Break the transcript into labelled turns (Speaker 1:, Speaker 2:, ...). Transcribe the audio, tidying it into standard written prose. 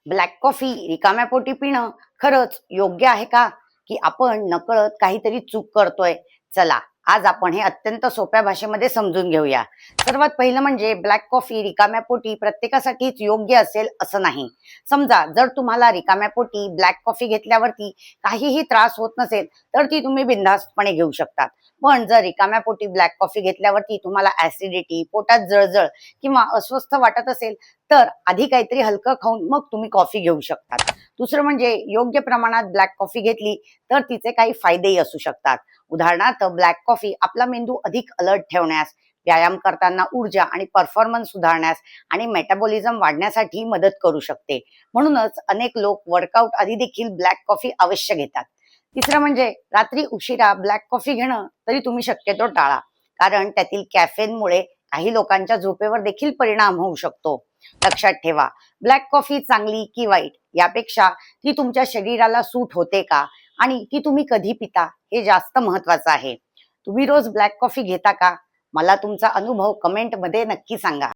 Speaker 1: Black coffee रिकाम्या पोटी पिणं खरंच योग्य आहे का? की आपण नकळत काहीतरी चूक करतोय? चला, आज आपण हे अत्यंत सोप्या भाषेमध्ये समजून घेऊया. सर्वात पहिलं म्हणजे ब्लॅक कॉफी रिकाम्या पोटी प्रत्येकासाठीच योग्य असेल असं नाही. समजा जर तुम्हाला रिकाम्या पोटी ब्लॅक कॉफी घेतल्यावरती काहीही त्रास होत नसेल, तर ती तुम्ही बिनधास्तपणे घेऊ शकतात. पण जर रिकाम्या पोटी ब्लॅक कॉफी घेतल्यावरती तुम्हाला ॲसिडिटी, पोटात जळजळ किंवा अस्वस्थ वाटत असेल, तर आधी काहीतरी हलकं खाऊन मग तुम्ही कॉफी घेऊ शकतात. दुसरं म्हणजे योग्य प्रमाणात ब्लॅक कॉफी घेतली तर तिचे काही फायदेही असू शकतात. उदाहरणार्थ ब्लॅक कॉफी आपला मेंदू अधिक अलर्ट ठेवण्यास, व्यायाम करताना ऊर्जा आणि परफॉर्मन्स सुधारण्यास आणि मेटाबॉलिझम वाढण्यासाठी मदत करू शकते. म्हणूनच अनेक लोक वर्कआउट आधी देखील ब्लॅक कॉफी अवश्य घेतात. तिसरं म्हणजे रात्री उशिरा ब्लॅक कॉफी घेणं तरी तुम्ही शक्यतो टाळा. कारण त्यातील कॅफेनमुळे काही लोकांच्या झोपेवर देखील परिणाम होऊ शकतो. लक्षात ठेवा, ब्लॅक कॉफी चांगली की वाईट यापेक्षा ती तुमच्या शरीराला सूट होते का आणि ती तुम्ही कधी पिता हे जास्त महत्वाचं आहे. तुम्ही रोज ब्लॅक कॉफी घेता का? मला तुमचा अनुभव कमेंटमध्ये नक्की सांगा.